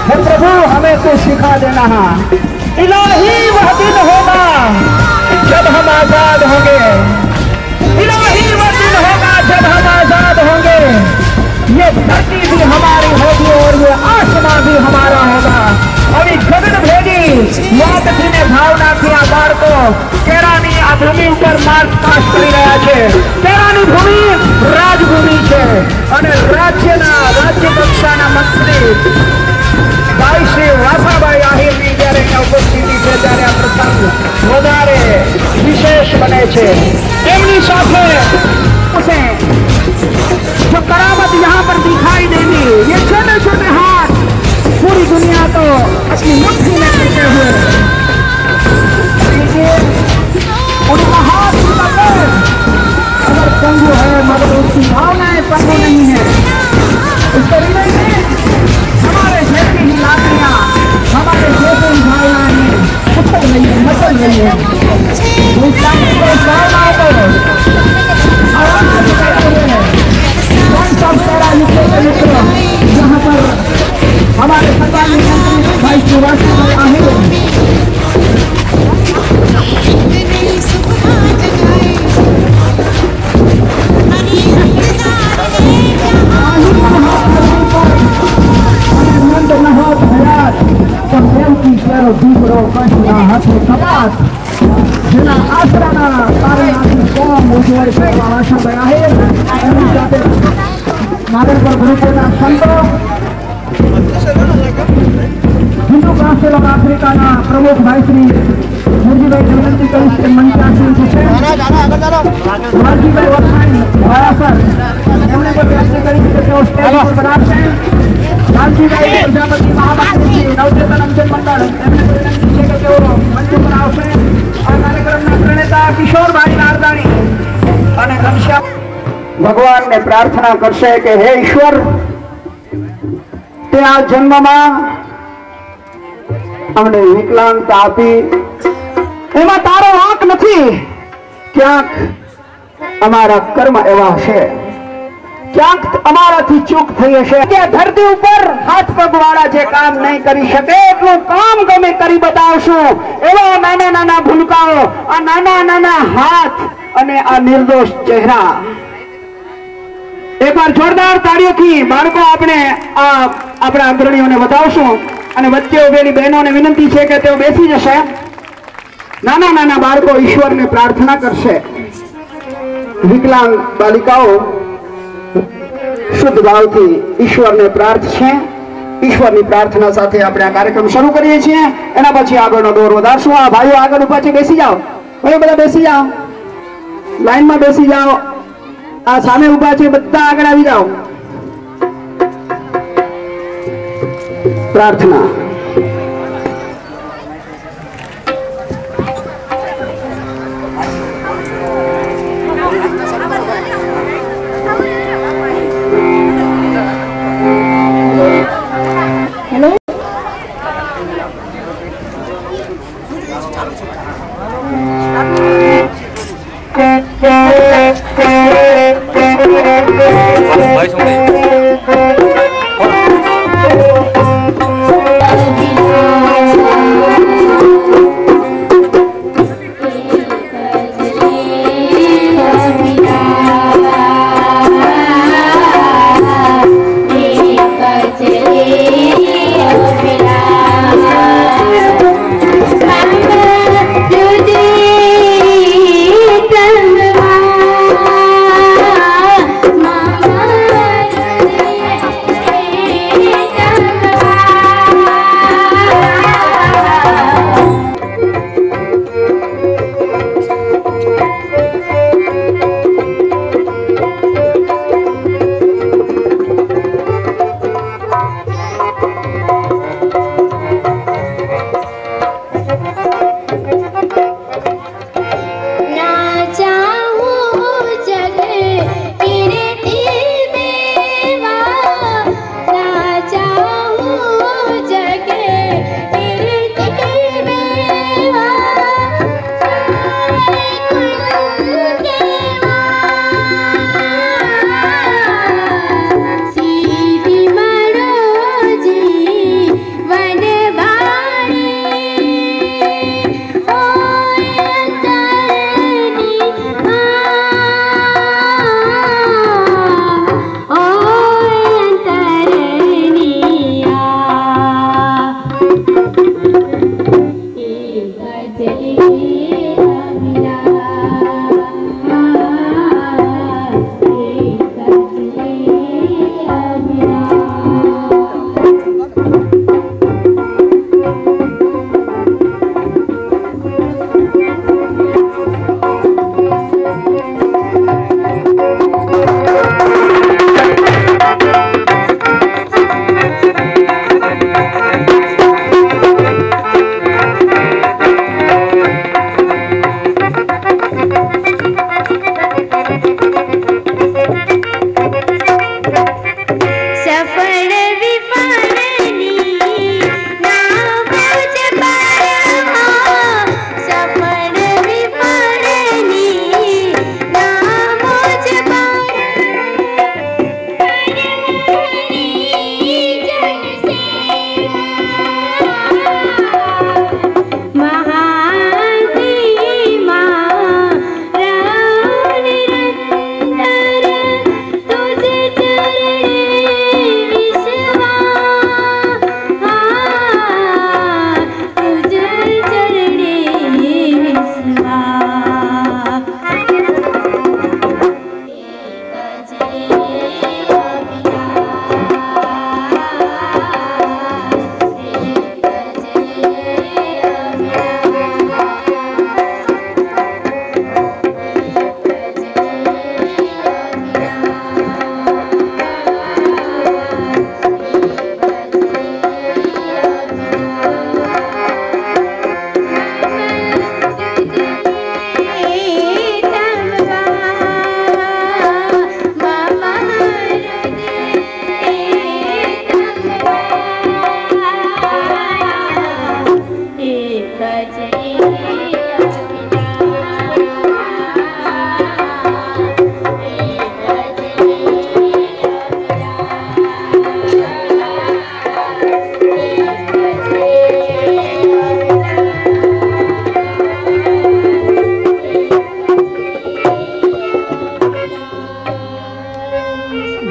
हे प्रभु हमें तो सिखा देना है। इलाही वह दिन होगा जब हम आजाद होंगे, इलाही वह दिन होगा जब हम आजाद होंगे। ये धरती भी हमारी होगी और ये आसमान भी हमारा होगा। अभी गगन भेदी याद थी भावना थी आ बाળકો કેરાની આ ભૂમિ ઉપર માર્ચ પાસ કરી રહ્યા છે। કેરાની ભૂમિ રાજભૂમિ છે અને રાજ્ય કક્ષાના મંત્રી ભાઈ શ્રી વાસાભાઈ આહિરની જ્યારે ઉપસ્થિતિ છે ત્યારે આ પ્રસંગ વધારે વિશેષ બને છે। એમની સાથે उसे जो करामत यहाँ पर दिखाई देगी, ये छोटे छोटे हाथ पूरी दुनिया को अपनी मुट्ठी में करते हुए उनका हाथ अगर पंगु है मगर उसकी भावनाएं पंगु नहीं है। इसके हृदय में हमारे जैसी ही लाकड़ियाँ, हमारे जैसे ही भावनाएं उछल रही है, मचल रही है। उस भावनाओं को यहाँ पर हमारे सरकारी मंत्री भाई श्री वासाभाई आहिर જેના આશરાના કારણથી કોમ ઉજવળ કરવા વાસાભાઈ આહિર એમની સાથે નાગરપર ગ્રુપોના સંતો, હિન્દુ ક્રાંતિ લોક આફ્રિકાના પ્રમુખ ભાઈ શ્રી મુરજીભાઈ વિનંતી કરીશ કે મંચાસી છે વાલજીભાઈ વખાણી વાયાસર એમણે કોઈ વિનંતી કરી કે તેઓ સ્ટેજ પર બનાવશે। કાંતિભાઈ પ્રજાપતિ મહાભારતી નવચેતન અંજન મંડળ એમને વિનંતી છે કે તેઓ મંચ પર આવશે. આ કાર્યક્રમના પ્રણેતા કિશોરભાઈ નારદાણી અને ઘનશ્યામ ભગવાનને પ્રાર્થના કરશે કે હે ઈશ્વર, તે આ જન્મમાં અમને વિકલાંગતા આપી, એમાં તારો વાંક નથી. ક્યાંક અમારા કર્મ એવા હશે, ક્યાંક અમારાથી ચૂક થઈ હશે કે ધરતી ઉપર હાથ પગ વાળા જે કામ નહીં કરી શકે એટલું કામ ગમે કરી બતાવશું. એવા નાના નાના ભૂલકાઓ, આ નાના નાના હાથ અને આ નિર્દોષ ચહેરા, એકવાર જોરદાર તાળીઓથી બાળકો આપણે આપણા અગ્રણીઓને વધાવશું. અને વચ્ચે ઉભેલી બહેનોને વિનંતી છે કે તેઓ બેસી જશે. નાના નાના બાળકો ઈશ્વરને પ્રાર્થના કરશે. વિકલાંગ બાલિકાઓ શુદ્ધ ભાવથી ઈશ્વરને પ્રાર્થશે. ઈશ્વરની પ્રાર્થના સાથે આપણે આ કાર્યક્રમ શરૂ કરીએ છીએ. એના પછી આગળનો દોર વધારશું. આ ભાઈઓ આગળ ઉભા છે, બેસી જાઓ. ભાઈઓ બધા બેસી જાઓ, લાઈનમાં બેસી જાઓ. આ સામે ઉભા છે બધા આગળ આવી જાઓ. પ્રાર્થના.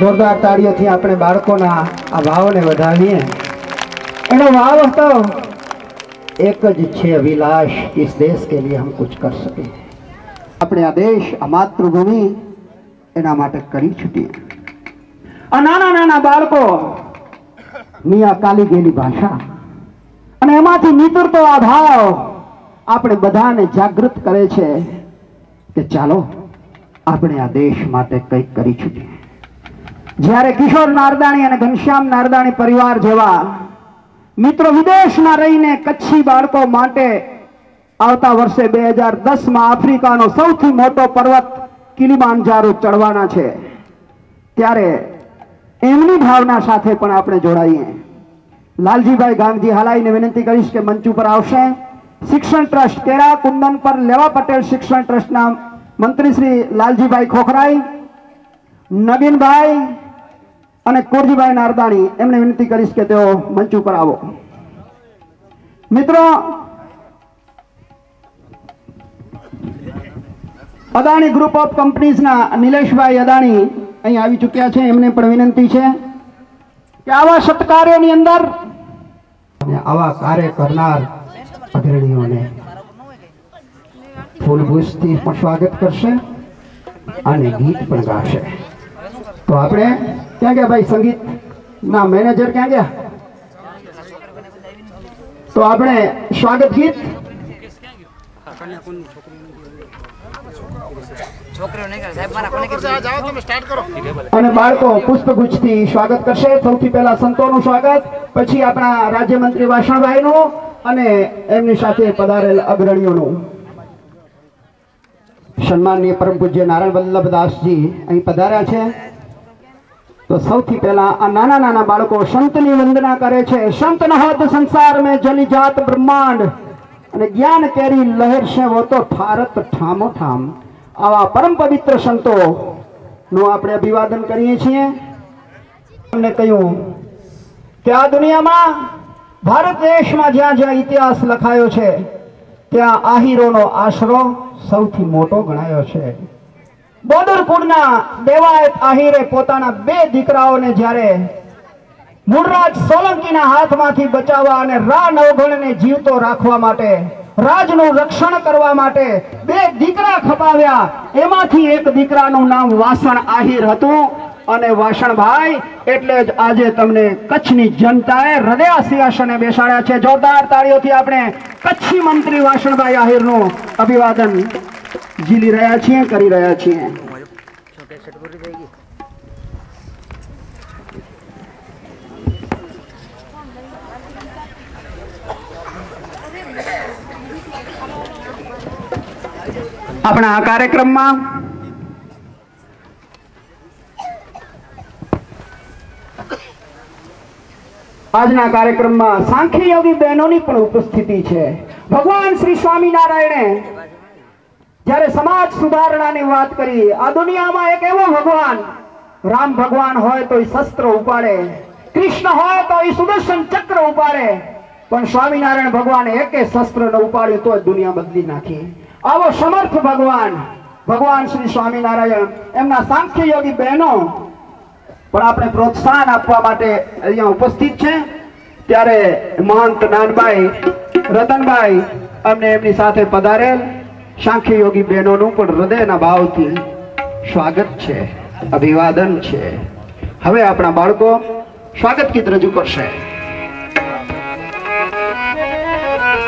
જોરદાર તાળીઓથી આપણે બાળકોના આ ભાવને વધાવીએ। એનો ભાવ હતો एक ज छे अभिलाष इस देश के लिए हम कुछ कर सके। अपने आ देश आ मातृभूमि एना माटे करी छूटीए। नाना नाना बाळको मिया काली गेली भाषा અને એમાંથી નીતરતો આ ભાવ આપણે બધાને જાગૃત કરે છે કે ચાલો આપણે આ દેશ માટે કંઈક કરી છૂટીએ। જ્યારે કિશોર નારદાણી અને ઘનશ્યામ નારદાણી પરિવાર જેવા મિત્રો વિદેશમાં રહીને કચ્છી બાળકો માટે આવતા વર્ષે 2010 માં આફ્રિકાનો સૌથી મોટો પર્વત કિલીમાંજારો ચડવાના છે, ત્યારે એમની ભાવના સાથે પણ આપણે જોડાઈએ। લાલજીભાઈ ગાંધી હાલાઈને વિનંતી કરીશ કે મંચ ઉપર આવશે। શિક્ષણ ટ્રસ્ટ કેળા કુંદન પર લેવા પટેલ શિક્ષણ ટ્રસ્ટના મંત્રી શ્રી લાલજીભાઈ ખોખરાઈ, નગીનભાઈ અને કોરજીભાઈ નારદાણી એમને વિનંતી કરીશ કે તેઓ મંચ ઉપર આવો। મિત્રો, અદાણી ગ્રુપ ઓફ કંપનીઝના નિલેશભાઈ અદાણી અહીં આવી ચૂક્યા છે। એમને પણ વિનંતી છે કે આવા સત્કાર્યોની અંદર આવા કાર્ય કરનાર અગ્રણીઓને ફૂલગુચ્છથી પણ સ્વાગત કરશે અને ગીત પણ ગાશે। તો આપણે ક્યાં ગયા ભાઈ? સંગીત ના મેનેજર ક્યાં ગયા? તો આપણે સ્વાગત ગીત અને બાળકો પુષ્પગુચ્છથી સ્વાગત કરશે। સૌથી પહેલા સંતોનું સ્વાગત, પછી આપણા રાજ્યમંત્રી વાસણભાઈનું અને એમની સાથે પધારેલ અગ્રણીઓનું। સન્માનનીય પરમ પૂજ્ય નારાયણ વલ્લભદાસજી અહીં પધાર્યા છે। तो સૌથી પહેલા આ નાના નાના બાળકો સંતની વંદના કરે છે। સંત ન હોત સંસાર में जली जात ब्रह्मांड અને જ્ઞાન કેરી લહેર છે वो तो ઠારત ઠામો ઠામ। આવા પરમ પવિત્ર સંતો નું આપણે અભિવાદન કરીએ છીએ। તમને કહ્યું કે આ દુનિયામાં ભારત દેશમાં જ્યાં જ્યાં ઇતિહાસ લખાયો છે ત્યાં આહીરોનો આશરો સૌથી મોટો ગણાયો છે। બોદરપુરના દેવાયત આહિરે પોતાના 2 દીકરાઓને જ્યારે મૂળરાજ સોલંકીના હાથમાંથી બચાવવા અને રા નવઘણને જીવતો રાખવા માટે, રાજનું રક્ષણ કરવા માટે 2 દીકરા ખપાવ્યા। એમાંથી એક દીકરાનું નામ વાસણ આહિર હતું અને વાસણભાઈ એટલે જ આજે તમને કચ્છની જનતાએ હૃદય સિંહાસને બેસાડ્યા છે। જોરદાર તાળીઓથી આપણે કચ્છી મંત્રી વાસણભાઈ આહિરનું અભિવાદન ઝીલી રહ્યા છીએ, કરી રહ્યા છીએ। આપણા આ કાર્યક્રમમાં આજના કાર્યક્રમમાં સાંખ્ય યોગી બહેનોની પણ ઉપસ્થિતિ છે। ભગવાન શ્રી સ્વામિનારાયણે જ્યારે સમાજ સુધારણાની વાત કરી, આ દુનિયામાં એક એવો ભગવાન, રામ ભગવાન હોય તો એ શસ્ત્ર ઉપાડે, કૃષ્ણ હોય તો એ સુદર્શન ચક્ર ઉપાડે, પણ સ્વામિનારાયણ ભગવાને એકે શસ્ત્ર ન ઉપાડ્યું તો દુનિયા બદલી નાખી। આવો સમર્થ ભગવાન ભગવાન શ્રી સ્વામિનારાયણ એમના સાંખ્ય યોગી બહેનો પણ આપણે પ્રોત્સાહન આપવા માટે અહીંયા ઉપસ્થિત છે। ત્યારે મહંત નાનભાઈ રતનભાઈ અમને એમની સાથે પધારેલ સાંખ્ય યોગી બહેનોનું પણ હૃદયના ભાવથી સ્વાગત છે, અભિવાદન છે। હવે આપણા બાળકો સ્વાગત ગીત રજૂ કરશે।